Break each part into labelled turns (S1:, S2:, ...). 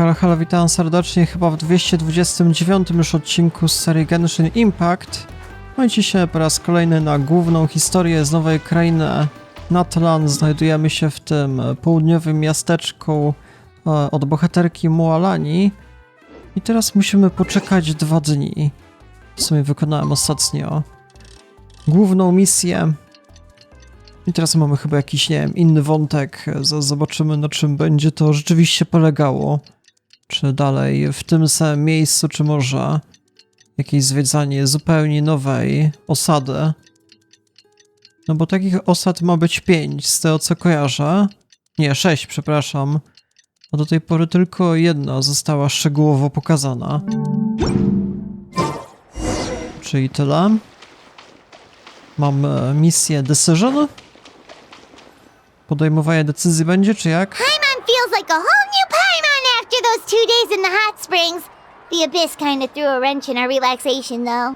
S1: Halo, witam serdecznie chyba w 229 już odcinku z serii Genshin Impact. No i dzisiaj po raz kolejny na główną historię z nowej krainy Natlan. Znajdujemy się w tym południowym miasteczku od bohaterki Mualani. I teraz musimy poczekać 2 dni. W sumie wykonałem ostatnio główną misję. I teraz mamy chyba jakiś, nie wiem, inny wątek. Zobaczymy, na czym będzie to rzeczywiście polegało. Czy dalej w tym samym miejscu, czy może jakieś zwiedzanie zupełnie nowej osady. No bo takich osad ma być 5, z tego co kojarzę. Nie, 6, przepraszam. A do tej pory tylko jedna została szczegółowo pokazana. Czyli tyle. Mamy misję Decision. Podejmowanie decyzji będzie, czy jak?
S2: Paimon feels like a whole new Paimon after those 2 days in the hot springs. The abyss kind of threw a wrench in our relaxation, though.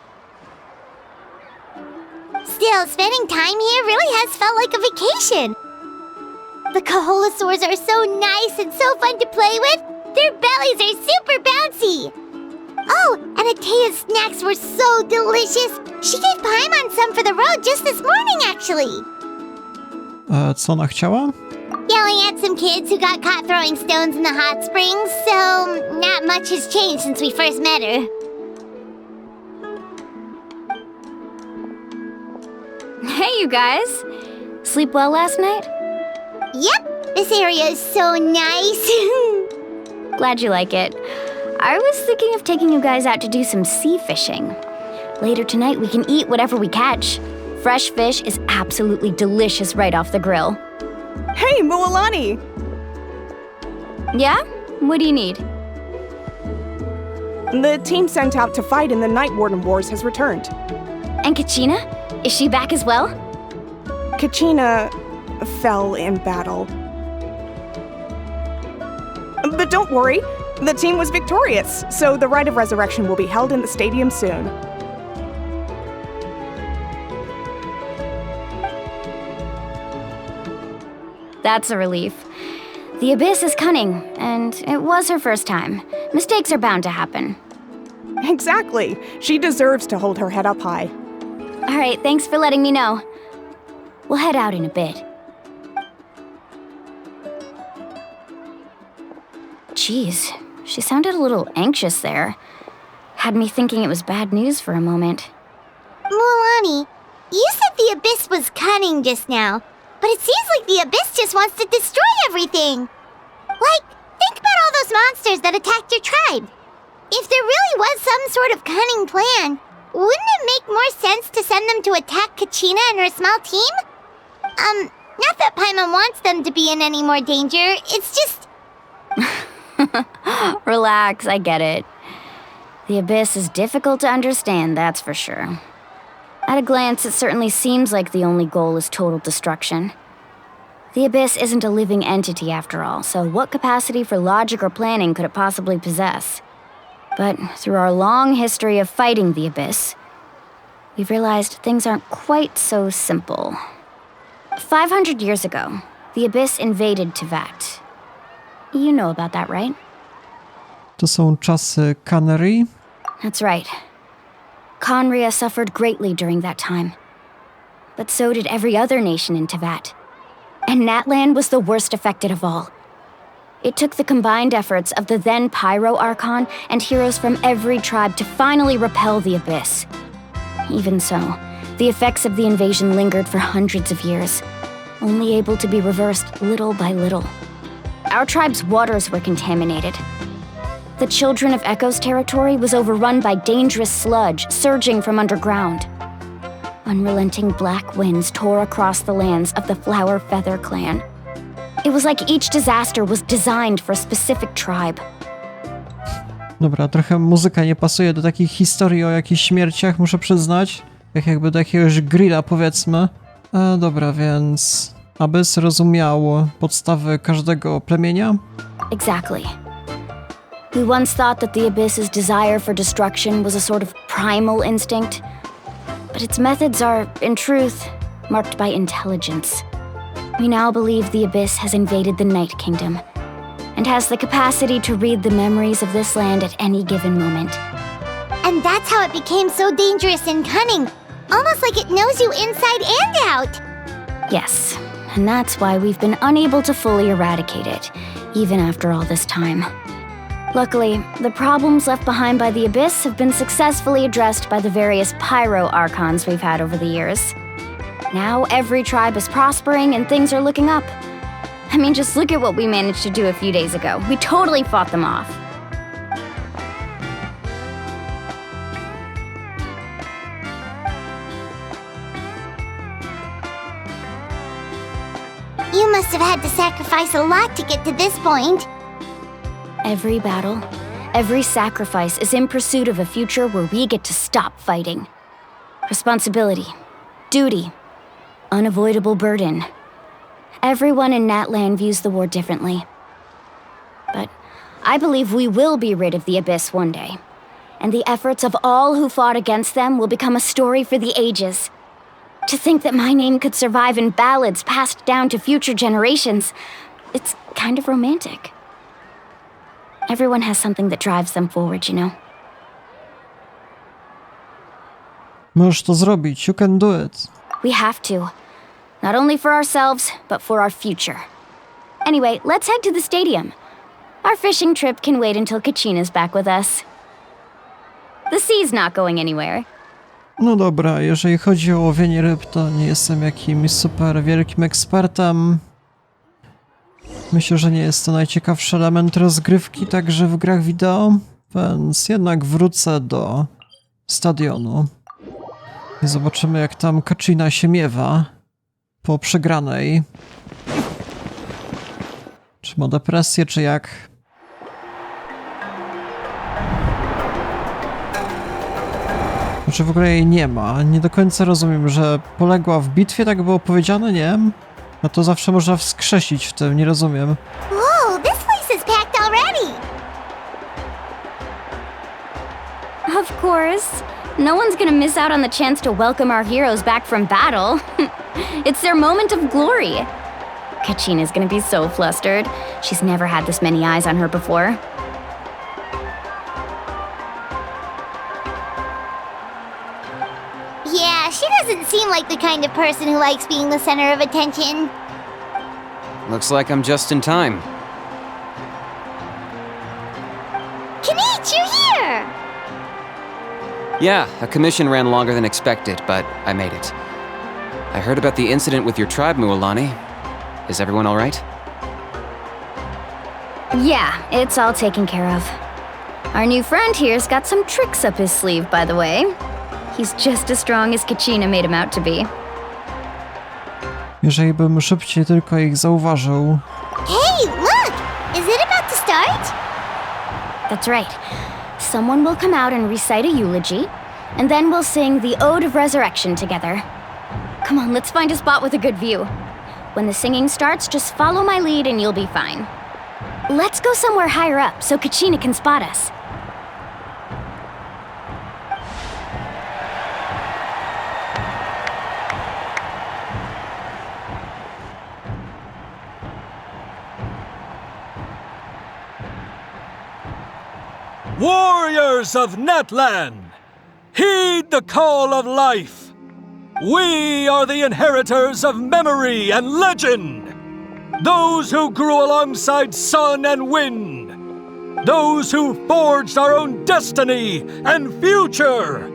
S2: Still, spending time here really has felt like a vacation. The Kaholosaurs are so nice and so fun to play with. Their bellies are super bouncy. Oh, and Atea's snacks were so delicious. She gave Paimon some for the road just this morning, actually.
S1: Co ona chciała?
S2: Yelling at some kids who got caught throwing stones in the hot springs, so not much has changed since we first met her.
S3: Hey, you guys. Sleep well last night?
S2: Yep, this area is so nice.
S3: Glad you like it. I was thinking of taking you guys out to do some sea fishing. Later tonight, we can eat whatever we catch. Fresh fish is absolutely delicious right off the grill.
S4: Hey, Mualani!
S3: Yeah? What do you need?
S4: The team sent out to fight in the Night Warden Wars has returned.
S3: And Kachina? Is she back as well?
S4: Kachina fell in battle. But don't worry, the team was victorious, so the rite of resurrection will be held in the stadium soon.
S3: That's a relief. The Abyss is cunning, and it was her first time. Mistakes are bound to happen.
S4: Exactly. She deserves to hold her head up high.
S3: All right, thanks for letting me know. We'll head out in a bit. Jeez, she sounded a little anxious there. Had me thinking it was bad news for a moment.
S2: Mualani, you said the abyss was cunning just now, but it seems like the abyss just wants to destroy everything. Like, think about all those monsters that attacked your tribe. If there really was some sort of cunning plan, wouldn't it make more sense to send them to attack Kachina and her small team? Not that Paimon wants them to be in any more danger, it's just...
S3: Relax, I get it. The Abyss is difficult to understand, that's for sure. At a glance, it certainly seems like the only goal is total destruction. The Abyss isn't a living entity after all, so what capacity for logic or planning could it possibly possess? But through our long history of fighting the Abyss, we've realized things aren't quite so simple. 500 years ago, the Abyss invaded Teyvat. You know about that, right?
S1: To są czasy Canary.
S3: That's right. Conria suffered greatly during that time. But so did every other nation in Teyvat. And Natlan was the worst affected of all. It took the combined efforts of the then Pyro Archon and heroes from every tribe to finally repel the Abyss. Even so, the effects of the invasion lingered for hundreds of years, only able to be reversed little by little. Our tribe's waters were contaminated. The Children of Echo's territory was overrun by dangerous sludge surging from underground. Unrelenting black winds tore across the lands of the Flower Feather clan. It was like each disaster was designed for a specific tribe.
S1: Dobra, trochę muzyka nie pasuje do takich historii o jakichś śmierciach, muszę przyznać. Jakby do jakiegoś grilla, powiedzmy. Dobra, więc... Abyss rozumiał podstawy każdego plemienia?
S3: Exactly. We once thought that the Abyss's desire for destruction was a sort of primal instinct, but its methods are, in truth, marked by intelligence. We now believe the Abyss has invaded the Night Kingdom, and has the capacity to read the memories of this land at any given moment.
S2: And that's how it became so dangerous and cunning. Almost like it knows you inside and out.
S3: Yes, and that's why we've been unable to fully eradicate it, even after all this time. Luckily, the problems left behind by the Abyss have been successfully addressed by the various pyro-archons we've had over the years. Now every tribe is prospering and things are looking up. I mean, just look at what we managed to do a few days ago. We totally fought them off.
S2: You must have had to sacrifice a lot to get to this point.
S3: Every battle, every sacrifice is in pursuit of a future where we get to stop fighting. Responsibility, duty, unavoidable burden. Everyone in Natlan views the war differently. But I believe we will be rid of the Abyss one day, and the efforts of all who fought against them will become a story for the ages. To think that my name could survive in ballads passed down to future generations, it's kind of romantic. Everyone has something that drives them forward, you know?
S1: Możesz to zrobić. You can do it.
S3: We have to. Not only for ourselves, but for our future. Anyway, let's head to the stadium. Our fishing trip can wait until Kachina's back with us. The sea's not going anywhere.
S1: No dobra, jeżeli chodzi o łowienie ryb, to nie jestem jakimś super wielkim ekspertem. Myślę, że nie jest to najciekawszy element rozgrywki, także w grach wideo, więc jednak wrócę do stadionu. I zobaczymy, jak tam Kachina się miewa po przegranej. Czy ma depresję, czy jak? Znaczy w ogóle jej nie ma. Nie do końca rozumiem, że poległa w bitwie, tak było powiedziane, nie? No to zawsze można wskrzesić w tym, nie rozumiem.
S2: Whoa, this place is packed already.
S3: Of course. No one's gonna miss out on the chance to welcome our heroes back from battle. It's their moment of glory. Kachina's gonna be so flustered. She's never had this many eyes on her before.
S2: Yeah, she doesn't seem like the kind of person who likes being the center of attention.
S5: Looks like I'm just in time.
S2: Kanich, you're here!
S5: Yeah, a commission ran longer than expected, but I made it. I heard about the incident with your tribe, Mualani. Is everyone all right?
S3: Yeah, it's all taken care of. Our new friend here's got some tricks up his sleeve, by the way. He's just as strong as Kachina made him out to be.
S1: Jeżeli bym szybciej tylko ich zauważył.
S2: Hey, look! Is it about to start?
S3: That's right. Someone will come out and recite a eulogy, and then we'll sing the Ode of Resurrection together. Come on, let's find a spot with a good view. When the singing starts, just follow my lead and you'll be fine. Let's go somewhere higher up so Kachina can spot us.
S6: Warriors of Natlan, heed the call of life. We are the inheritors of memory and legend. Those who grew alongside sun and wind. Those who forged our own destiny and future.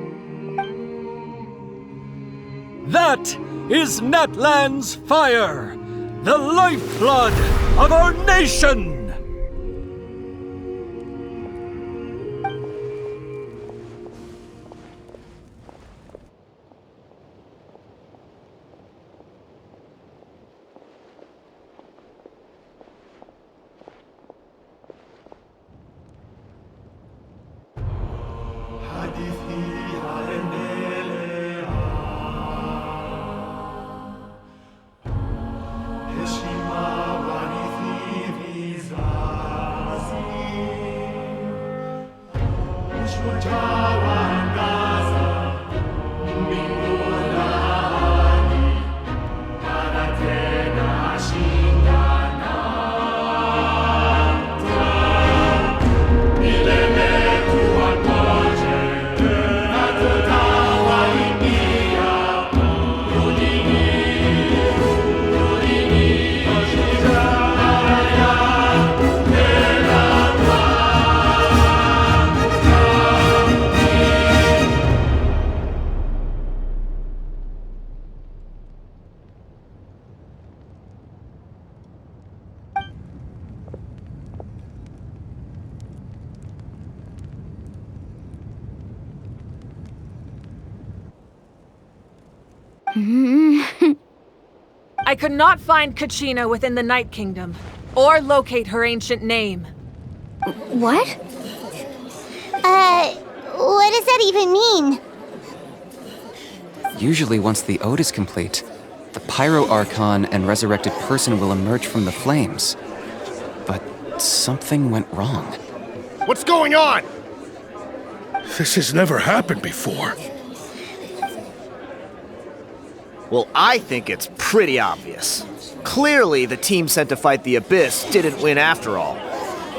S6: That is Natlan's fire, the lifeblood of our nation.
S7: I could not find Kachina within the Night Kingdom, or locate her ancient name.
S3: What?
S2: What does that even mean?
S5: Usually once the ode is complete, the Pyro Archon and resurrected person will emerge from the flames. But something went wrong.
S8: What's going on? This has never happened before.
S9: Well, I think it's pretty obvious. Clearly, the team sent to fight the Abyss didn't win after all.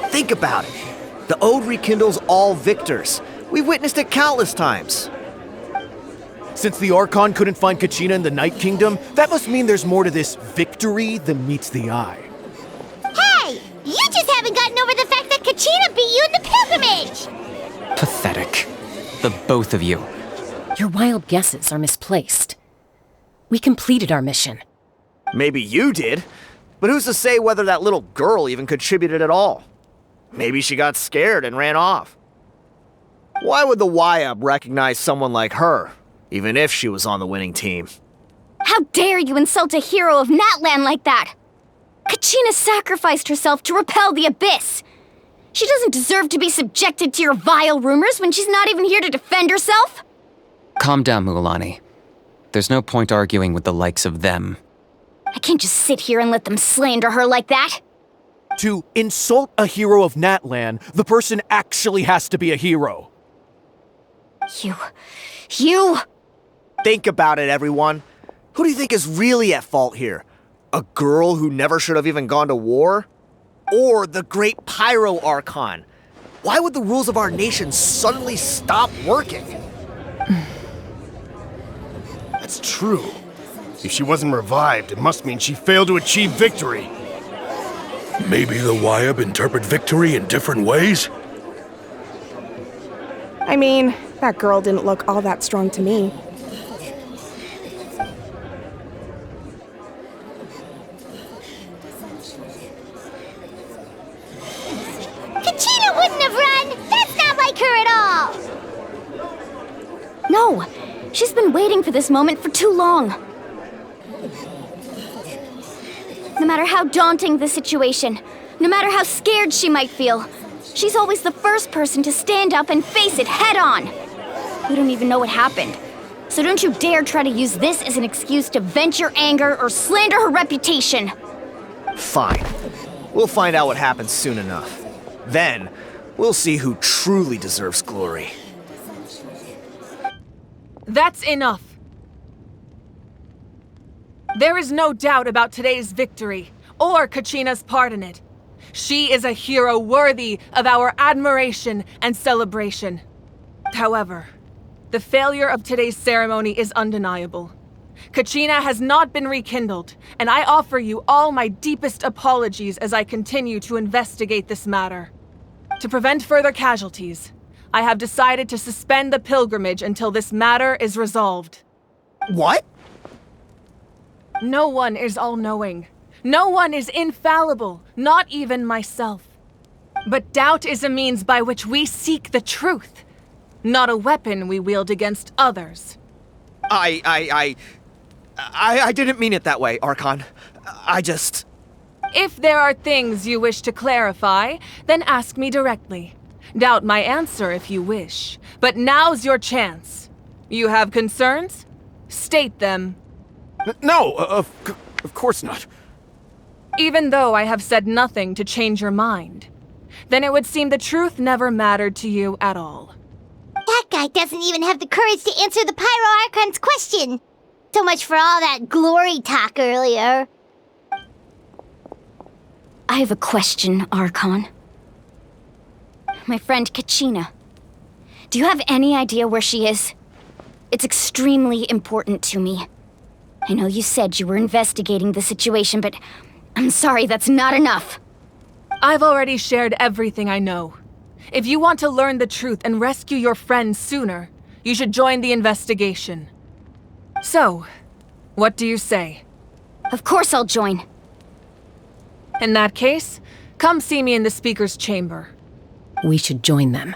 S9: Think about it. The Ode rekindles all victors. We've witnessed it countless times. Since the Archon couldn't find Kachina in the Night Kingdom, that must mean there's more to this victory than meets the eye.
S2: Hey! You just haven't gotten over the fact that Kachina beat you in the pilgrimage!
S5: Pathetic. The both of you.
S10: Your wild guesses are misplaced. We completed our mission.
S9: Maybe you did, but who's to say whether that little girl even contributed at all? Maybe she got scared and ran off. Why would the YUB recognize someone like her, even if she was on the winning team?
S3: How dare you insult a hero of Natlan like that? Kachina sacrificed herself to repel the Abyss. She doesn't deserve to be subjected to your vile rumors when she's not even here to defend herself.
S5: Calm down, Mualani. There's no point arguing with the likes of them.
S3: I can't just sit here and let them slander her like that.
S9: To insult a hero of Natlan, the person actually has to be a hero.
S3: You...
S9: Think about it, everyone. Who do you think is really at fault here? A girl who never should have even gone to war? Or the great Pyro Archon? Why would the rules of our nation suddenly stop working?
S8: That's true. If she wasn't revived, it must mean she failed to achieve victory. Maybe the YUB interpret victory in different ways?
S4: I mean, that girl didn't look all that strong to me.
S2: Kachina wouldn't have run! That's not like her at all!
S3: No, she's been waiting for this moment for too long. No matter how daunting the situation, no matter how scared she might feel, she's always the first person to stand up and face it head on. We don't even know what happened, so don't you dare try to use this as an excuse to vent your anger or slander her reputation.
S9: Fine. We'll find out what happens soon enough. Then, we'll see who truly deserves glory.
S7: That's enough. There is no doubt about today's victory, or Kachina's part in it. She is a hero worthy of our admiration and celebration. However, the failure of today's ceremony is undeniable. Kachina has not been rekindled, and I offer you all my deepest apologies as I continue to investigate this matter. To prevent further casualties, I have decided to suspend the pilgrimage until this matter is resolved.
S9: What?
S7: No one is all-knowing. No one is infallible, not even myself. But doubt is a means by which we seek the truth, not a weapon we wield against others.
S9: I didn't mean it that way, Archon.
S7: If there are things you wish to clarify, then ask me directly. Doubt my answer if you wish, but now's your chance. You have concerns? State them.
S9: No, of course not.
S7: Even though I have said nothing to change your mind, then it would seem the truth never mattered to you at all.
S2: That guy doesn't even have the courage to answer the Pyro Archon's question. So much for all that glory talk earlier.
S3: I have a question, Archon. My friend Kachina. Do you have any idea where she is? It's extremely important to me. I know you said you were investigating the situation, but I'm sorry, that's not enough.
S7: I've already shared everything I know. If you want to learn the truth and rescue your friend sooner, you should join the investigation. So, what do you say?
S3: Of course I'll join.
S7: In that case, come see me in the speaker's chamber.
S10: We should join them.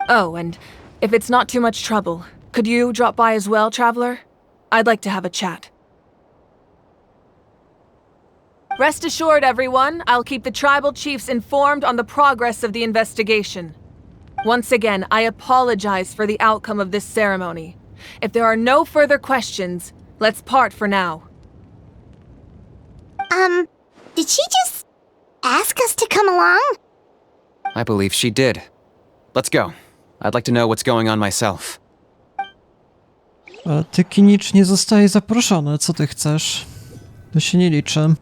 S7: Oh, and if it's not too much trouble, could you drop by as well, Traveler? I'd like to have a chat. Rest assured, everyone, I'll keep the tribal chiefs informed on the progress of the investigation. Once again, I apologize for the outcome of this ceremony. If there are no further questions, let's part for now.
S2: Did she just ask us to come along?
S5: I believe she did. Let's go. I'd like to know what's going on myself.
S1: A ty, Kinicz, nie zostaje zaproszony. Co ty chcesz? To się nie liczy.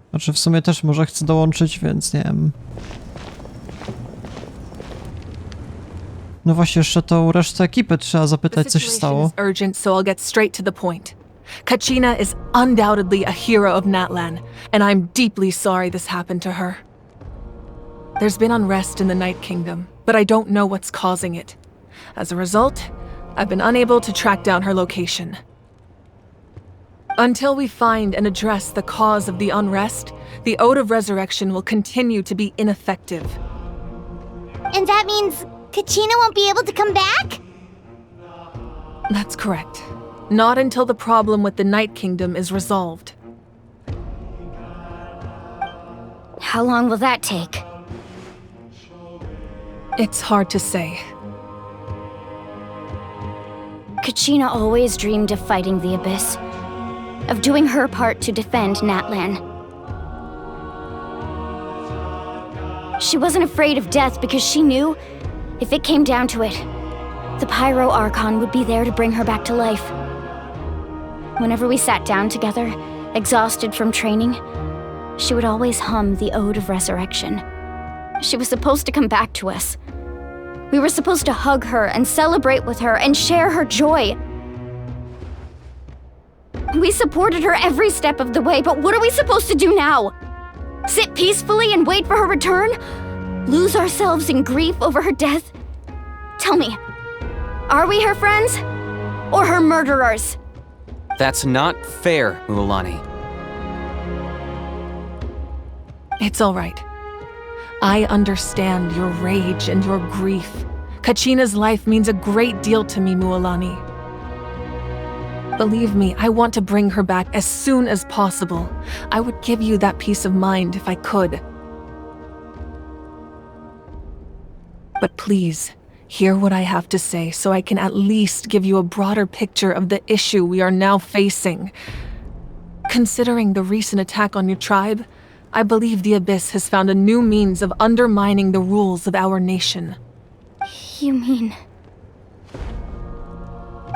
S1: Znaczy, w sumie też może chce dołączyć, więc nie wiem. No właśnie, jeszcze tą resztę ekipy trzeba zapytać, co się stało.
S7: The urgent, so I'll get straight to the point. Kachina is undoubtedly a hero of Natlan, and I'm deeply sorry this happened to her. There's been unrest in the Night Kingdom, but I don't know what's causing it. As a result, I've been unable to track down her location. Until we find and address the cause of the unrest, the Ode of Resurrection will continue to be ineffective.
S2: And that means Kachina won't be able to come back?
S7: That's correct. Not until the problem with the Night Kingdom is resolved.
S3: How long will that take?
S7: It's hard to say.
S3: Kachina always dreamed of fighting the Abyss, of doing her part to defend Natlan. She wasn't afraid of death because she knew, if it came down to it, the Pyro Archon would be there to bring her back to life. Whenever we sat down together, exhausted from training, she would always hum the Ode of Resurrection. She was supposed to come back to us. We were supposed to hug her and celebrate with her and share her joy. We supported her every step of the way, but what are we supposed to do now? Sit peacefully and wait for her return? Lose ourselves in grief over her death? Tell me, are we her friends? Or her murderers?
S5: That's not fair, Mualani.
S7: It's all right. I understand your rage and your grief. Kachina's life means a great deal to me, Mualani. Believe me, I want to bring her back as soon as possible. I would give you that peace of mind if I could. But please, hear what I have to say so I can at least give you a broader picture of the issue we are now facing. Considering the recent attack on your tribe, I believe the Abyss has found a new means of undermining the rules of our nation.
S3: You mean...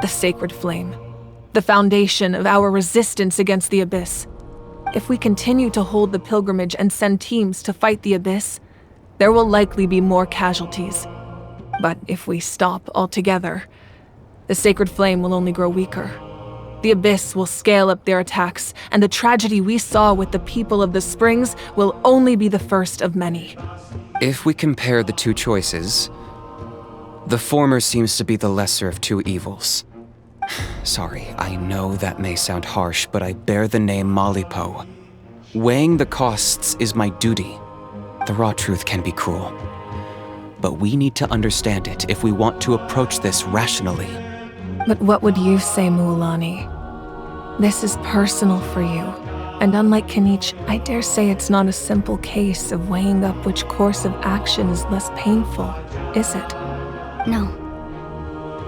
S7: The Sacred Flame. The foundation of our resistance against the Abyss. If we continue to hold the pilgrimage and send teams to fight the Abyss, there will likely be more casualties. But if we stop altogether, the Sacred Flame will only grow weaker. The Abyss will scale up their attacks, and the tragedy we saw with the people of the Springs will only be the first of many.
S5: If we compare the two choices, the former seems to be the lesser of two evils. Sorry, I know that may sound harsh, but I bear the name Malipo. Weighing the costs is my duty. The raw truth can be cruel. But we need to understand it if we want to approach this rationally.
S7: But what would you say, Mualani? This is personal for you, and unlike Kinich, I dare say it's not a simple case of weighing up which course of action is less painful, is it?
S3: No.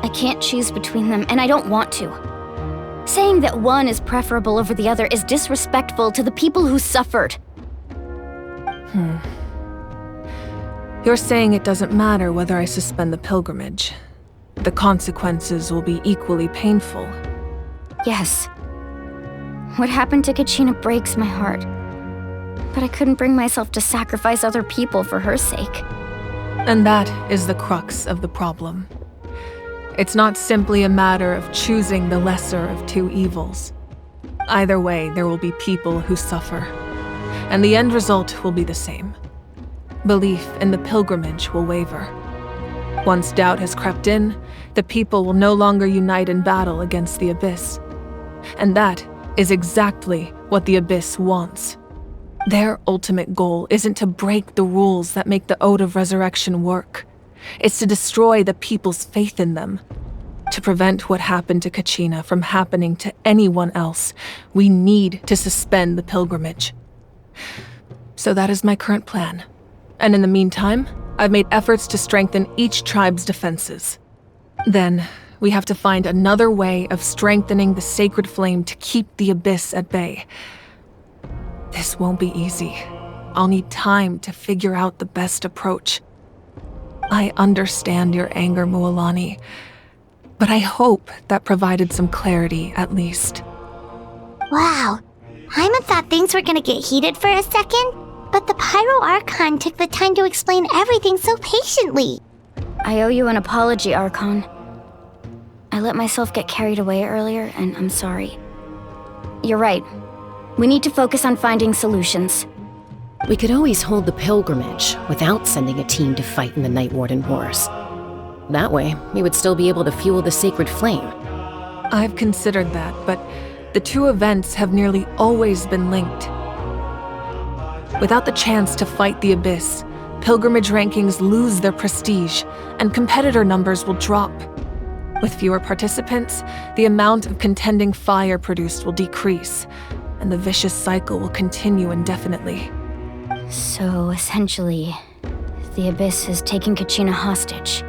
S3: I can't choose between them, and I don't want to. Saying that one is preferable over the other is disrespectful to the people who suffered.
S7: You're saying it doesn't matter whether I suspend the pilgrimage. The consequences will be equally painful.
S3: Yes. What happened to Kachina breaks my heart. But I couldn't bring myself to sacrifice other people for her sake.
S7: And that is the crux of the problem. It's not simply a matter of choosing the lesser of two evils. Either way, there will be people who suffer. And the end result will be the same. Belief in the pilgrimage will waver. Once doubt has crept in, the people will no longer unite in battle against the Abyss. And that is exactly what the Abyss wants. Their ultimate goal isn't to break the rules that make the Ode of Resurrection work. It's to destroy the people's faith in them. To prevent what happened to Kachina from happening to anyone else, we need to suspend the pilgrimage. So that is my current plan. And in the meantime, I've made efforts to strengthen each tribe's defenses. Then, we have to find another way of strengthening the sacred flame to keep the abyss at bay. This won't be easy. I'll need time to figure out the best approach. I understand your anger, Mualani, but I hope that provided some clarity at least.
S2: Wow. Paimon thought things were gonna get heated for a second, but the Pyro Archon took the time to explain everything so patiently.
S3: I owe you an apology, Archon. I let myself get carried away earlier, and I'm sorry. You're right. We need to focus on finding solutions.
S10: We could always hold the pilgrimage without sending a team to fight in the Night Warden Wars. That way, we would still be able to fuel the sacred flame.
S7: I've considered that, but the two events have nearly always been linked. Without the chance to fight the abyss, pilgrimage rankings lose their prestige, and competitor numbers will drop. With fewer participants, the amount of contending fire produced will decrease, and the vicious cycle will continue indefinitely.
S3: So, essentially, the abyss is taking Kachina hostage.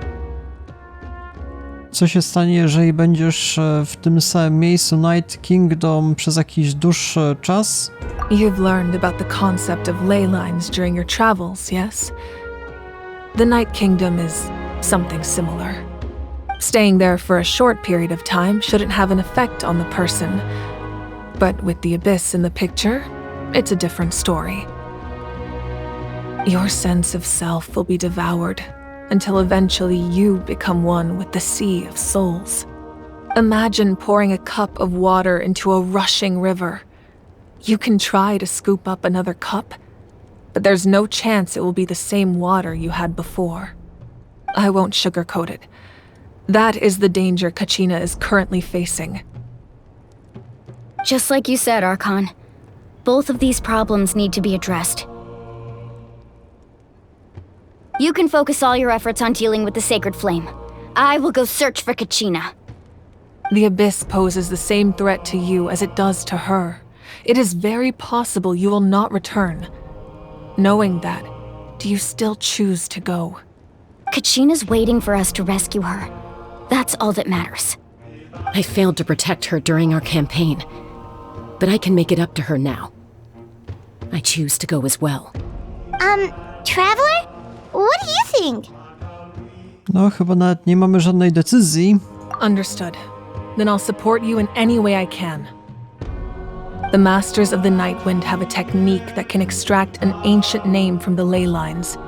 S1: Co się stanie, jeżeli będziesz w tym samym miejscu Night Kingdom przez jakiś dłuższy czas?
S7: You've learned about the concept of ley lines during your travels, yes? The Night Kingdom is something similar. Staying there for a short period of time shouldn't have an effect on the person. But with the abyss in the picture, it's a different story. Your sense of self will be devoured until eventually you become one with the sea of souls. Imagine pouring a cup of water into a rushing river. You can try to scoop up another cup, but there's no chance it will be the same water you had before. I won't sugarcoat it. That is the danger Kachina is currently facing.
S3: Just like you said, Archon, both of these problems need to be addressed. You can focus all your efforts on dealing with the sacred flame. I will go search for Kachina.
S7: The abyss poses the same threat to you as it does to her. It is very possible you will not return. Knowing that, do you still choose to go?
S3: Kachina's waiting for us to rescue her. That's all that matters.
S10: I failed to protect her during our campaign, but I can make it up to her now. I choose to go as well.
S2: Traveler? What do you think?
S1: No, chyba nawet nie mamy żadnej decyzji.
S7: Understood. Then I'll support you in any way I can. The Masters of the Nightwind have a technique that can extract an ancient name from the ley lines.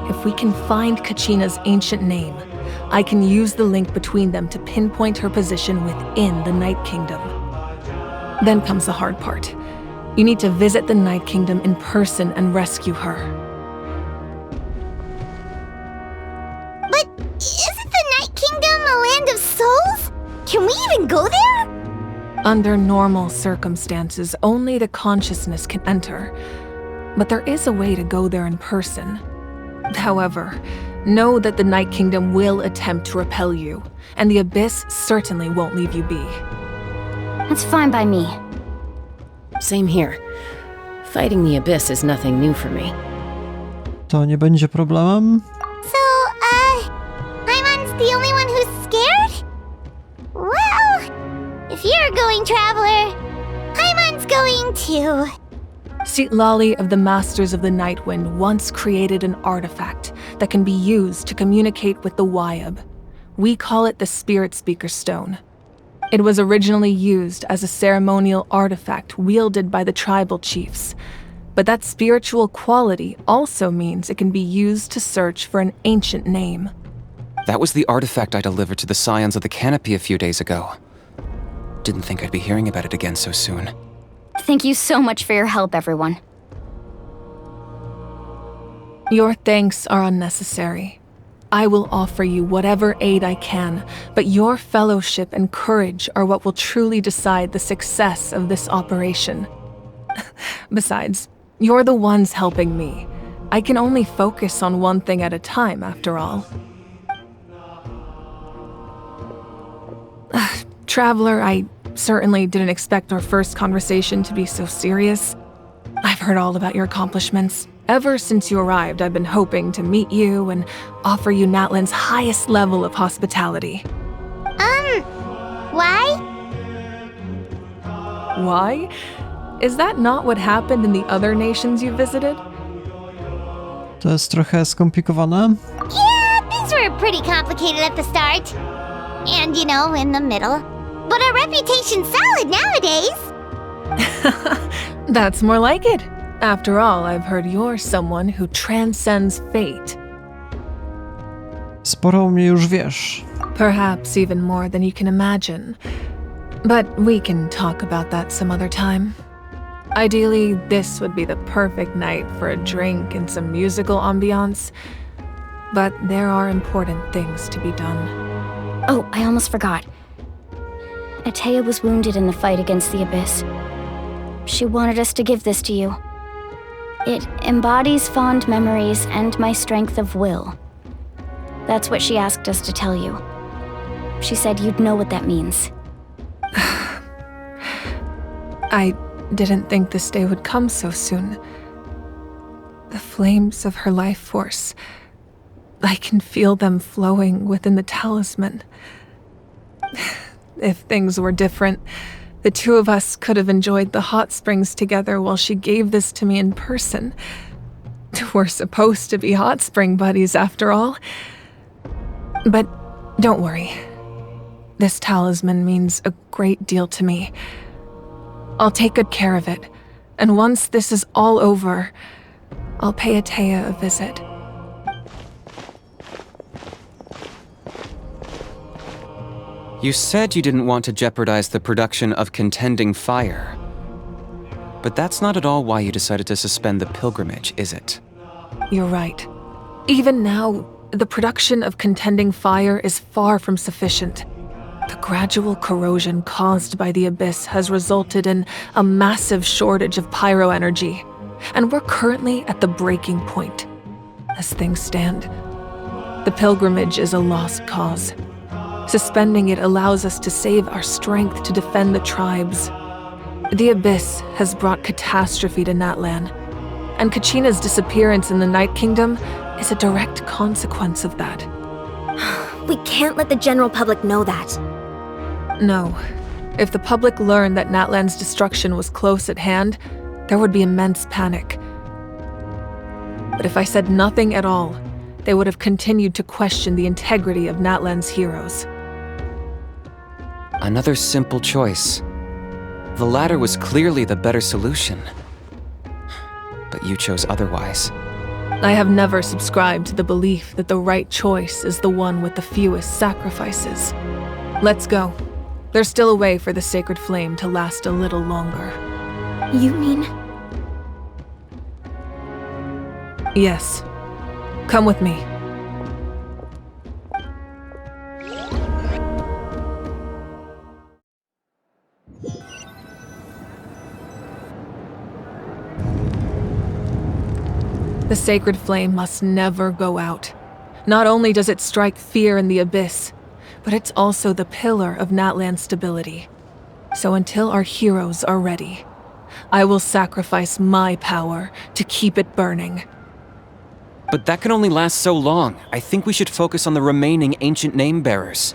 S7: If we can find Kachina's ancient name, I can use the link between them to pinpoint her position within the Night Kingdom. Then comes the hard part. You need to visit the Night Kingdom in person and rescue her.
S2: But isn't the Night Kingdom a land of souls? Can we even go there?
S7: Under normal circumstances, only the consciousness can enter. But there is a way to go there in person. However, know that the Night Kingdom will attempt to repel you, and the Abyss certainly won't leave you be.
S3: That's fine by me.
S10: Same here. Fighting the abyss is nothing new for me.
S1: To nie będzie problemem.
S2: So, Paimon's the only one who's scared? Well, if you're going, Traveler, Paimon's going too.
S7: Lali of the Masters of the Nightwind once created an artifact that can be used to communicate with the Wyab. We call it the Spirit Speaker Stone. It was originally used as a ceremonial artifact wielded by the tribal chiefs, but that spiritual quality also means it can be used to search for an ancient name.
S5: That was the artifact I delivered to the Scions of the Canopy a few days ago. Didn't think I'd be hearing about it again so soon.
S3: Thank you so much for your help, everyone.
S7: Your thanks are unnecessary. I will offer you whatever aid I can, but your fellowship and courage are what will truly decide the success of this operation. Besides, you're the ones helping me. I can only focus on one thing at a time, after all. Traveler, I certainly didn't expect our first conversation to be so serious. I've heard all about your accomplishments. Ever since you arrived, I've been hoping to meet you and offer you Natlan's highest level of hospitality.
S2: Why?
S7: Why? Is that not what happened in the other nations you visited?
S1: To jest trochę skomplikowane.
S2: Yeah, things were pretty complicated at the start. And, you know, in the middle. But our reputation's solid nowadays.
S7: That's more like it. After all, I've heard you're someone who transcends fate.
S1: Sporo o mnie już wiesz.
S7: Perhaps even more than you can imagine. But we can talk about that some other time. Ideally, this would be the perfect night for a drink and some musical ambiance. But there are important things to be done.
S3: Oh, I almost forgot. Atea was wounded in the fight against the Abyss. She wanted us to give this to you. It embodies fond memories and my strength of will. That's what she asked us to tell you. She said you'd know what that means.
S7: I didn't think this day would come so soon. The flames of her life force. I can feel them flowing within the talisman. If things were different, the two of us could have enjoyed the hot springs together while she gave this to me in person. We're supposed to be hot spring buddies after all. But don't worry. This talisman means a great deal to me. I'll take good care of it, and once this is all over, I'll pay Atea a visit.
S5: You said you didn't want to jeopardize the production of Contending Fire. But that's not at all why you decided to suspend the pilgrimage, is it?
S7: You're right. Even now, the production of Contending Fire is far from sufficient. The gradual corrosion caused by the Abyss has resulted in a massive shortage of pyro energy, and we're currently at the breaking point. As things stand, the pilgrimage is a lost cause. Suspending it allows us to save our strength to defend the tribes. The Abyss has brought catastrophe to Natlan, and Kachina's disappearance in the Night Kingdom is a direct consequence of that.
S11: We can't let the general public know that.
S7: No. If the public learned that Natlan's destruction was close at hand, there would be immense panic. But if I said nothing at all, they would have continued to question the integrity of Natlan's heroes.
S5: Another simple choice. The latter was clearly the better solution. But you chose otherwise.
S7: I have never subscribed to the belief that the right choice is the one with the fewest sacrifices. Let's go. There's still a way for the sacred flame to last a little longer.
S11: You mean?
S7: Yes. Come with me. The sacred flame must never go out. Not only does it strike fear in the Abyss, but it's also the pillar of Natlan's stability. So until our heroes are ready, I will sacrifice my power to keep it burning.
S5: But that can only last so long. I think we should focus on the remaining ancient name-bearers.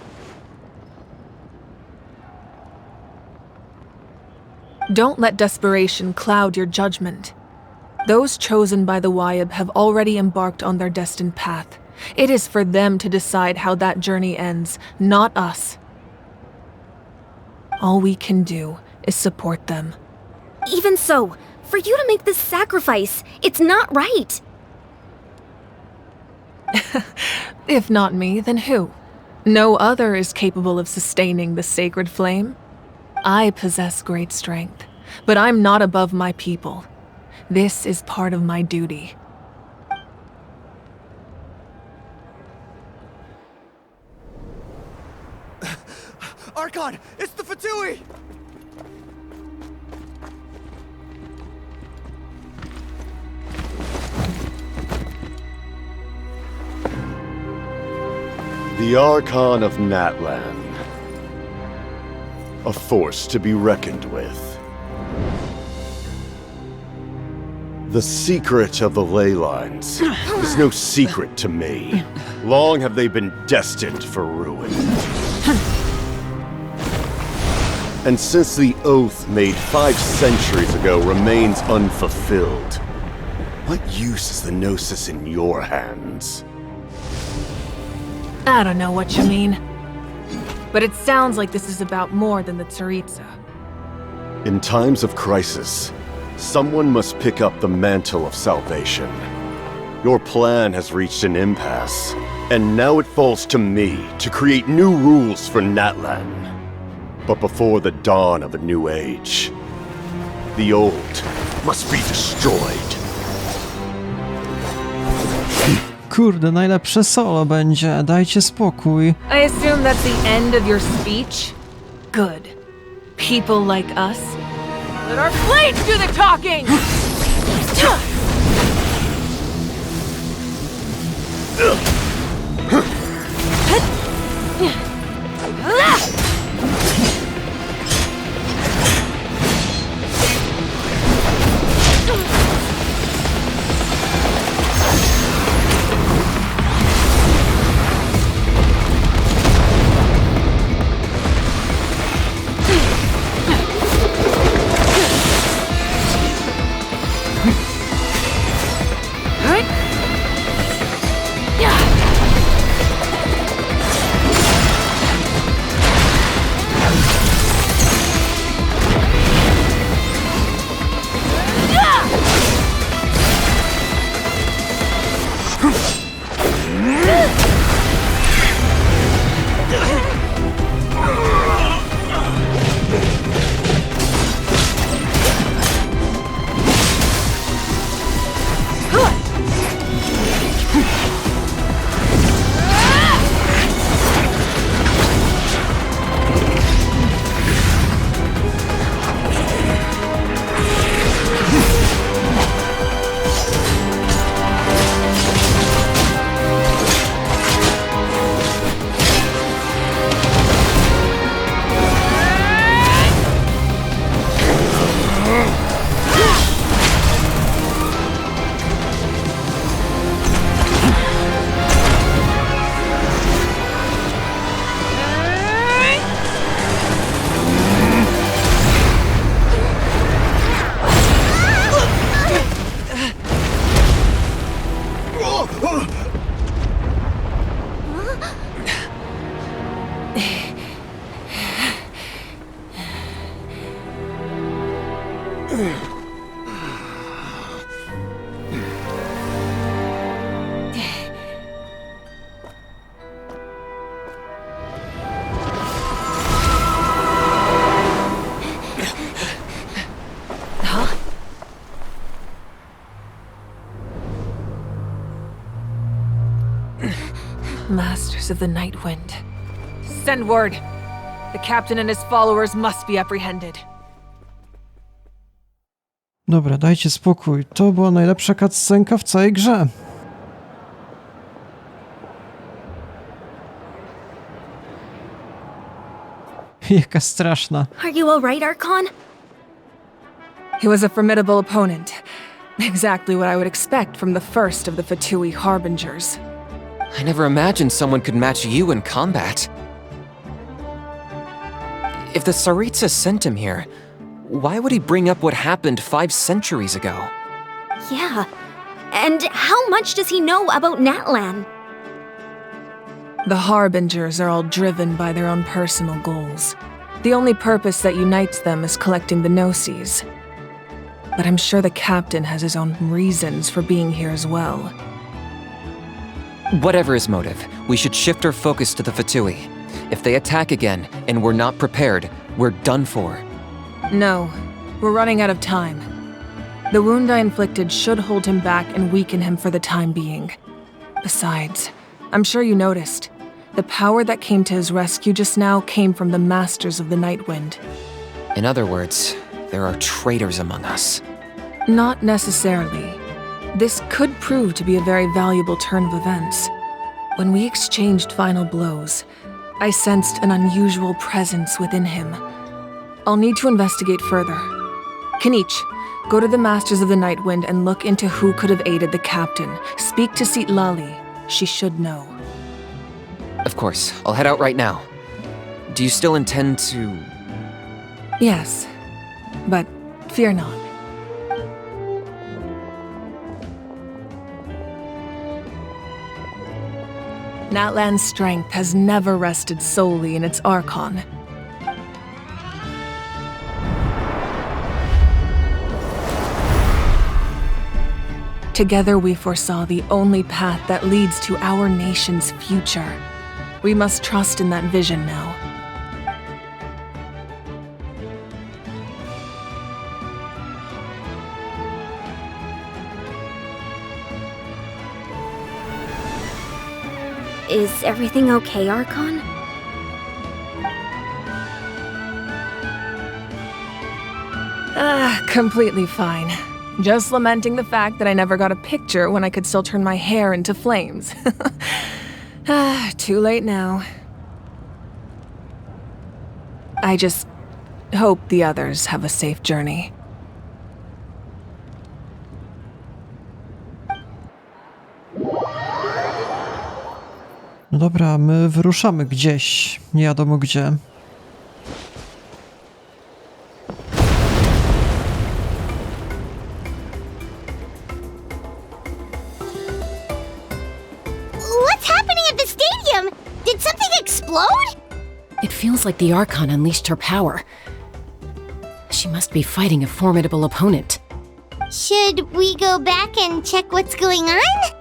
S7: Don't let desperation cloud your judgment. Those chosen by the Wyab have already embarked on their destined path. It is for them to decide how that journey ends, not us. All we can do is support them.
S11: Even so, for you to make this sacrifice, it's not right.
S7: If not me, then who? No other is capable of sustaining the sacred flame. I possess great strength, but I'm not above my people. This is part of my duty.
S9: Archon, it's the Fatui!
S12: The Archon of Natlan.
S8: a force to be reckoned with. The secret of the ley lines is no secret to me. Long have they been destined for ruin. And since the oath made 5 centuries ago remains unfulfilled, what use is the Gnosis in your hands?
S7: I don't know what you mean. But it sounds like this is about more than the Tsaritsa.
S8: In times of crisis, someone must pick up the mantle of salvation. Your plan has reached an impasse, and now it falls to me to create new rules for Natlan. But before the dawn of a new age, the old must be destroyed.
S1: Kurde, najlepsze solo będzie, dajcie spokój.
S7: I assume that's the end of your speech? Good. People like us. Let our blades do the talking! Masters of the Night Wind. Send word. The captain and his followers must be apprehended.
S1: Dobra, dajcie spokój. To była najlepsza cutscenka w całej grze. Jaka straszna.
S11: Are you alright, Archon?
S7: He was a formidable opponent. Exactly what I would expect from the first of the Fatui Harbingers.
S5: I never imagined someone could match you in combat. If the Tsaritsa sent him here, why would he bring up what happened 5 centuries ago?
S11: Yeah. And how much does he know about Natlan?
S7: The Harbingers are all driven by their own personal goals. The only purpose that unites them is collecting the Gnosis. But I'm sure the captain has his own reasons for being here as well.
S5: Whatever his motive, we should shift our focus to the Fatui. If they attack again, and we're not prepared, we're done for.
S7: No, we're running out of time. The wound I inflicted should hold him back and weaken him for the time being. Besides, I'm sure you noticed, the power that came to his rescue just now came from the Masters of the Night Wind.
S5: In other words, there are traitors among us.
S7: Not necessarily. This could prove to be a very valuable turn of events. When we exchanged final blows, I sensed an unusual presence within him, I'll need to investigate further. Kenichi, go to the Masters of the Night Wind and look into who could have aided the captain. Speak to Seat Lali. She should know.
S5: Of course, I'll head out right now. Do you still intend to...
S7: Yes, but fear not. Natlan's strength has never rested solely in its Archon. Together we foresaw the only path that leads to our nation's future. We must trust in that vision now.
S11: Is everything okay, Archon?
S7: Completely fine. Just lamenting the fact that I never got a picture when I could still turn my hair into flames. Too late now. I just hope the others have a safe journey.
S1: No dobra, my wyruszamy gdzieś, nie wiadomo gdzie.
S2: What's happening at the stadium? Did something explode?
S10: It feels like the Archon unleashed her power. She must be fighting a formidable opponent.
S2: Should we go back and check what's going on?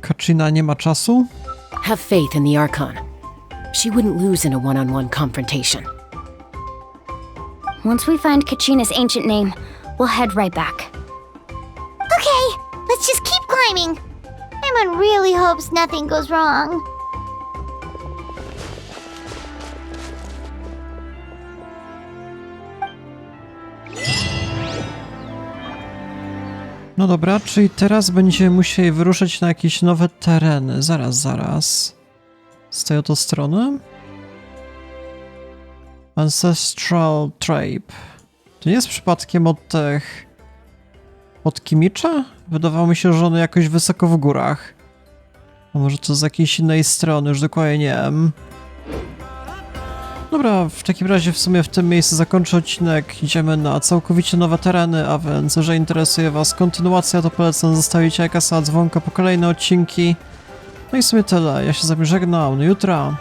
S1: Kachina nie ma czasu?
S10: Have faith in the Archon. She wouldn't lose in a one-on-one confrontation.
S3: Once we find Kachina's ancient name, we'll head right back.
S2: Okay, let's just keep climbing. Everyone really hopes nothing goes wrong.
S1: No dobra, czyli teraz będziemy musieli wyruszyć na jakieś nowe tereny. Zaraz. Z tej oto strony? Ancestral Trape. To nie jest przypadkiem od tych... od Kimicza? Wydawało mi się, że one jakoś wysoko w górach. A może to z jakiejś innej strony, już dokładnie nie wiem. Dobra, w takim razie w sumie w tym miejscu zakończę odcinek. Idziemy na całkowicie nowe tereny, a więc jeżeli interesuje was kontynuacja, to polecam zostawić lajka, dzwonka po kolejne odcinki. No i w sumie tyle. Ja się z wami żegnam. Do jutra.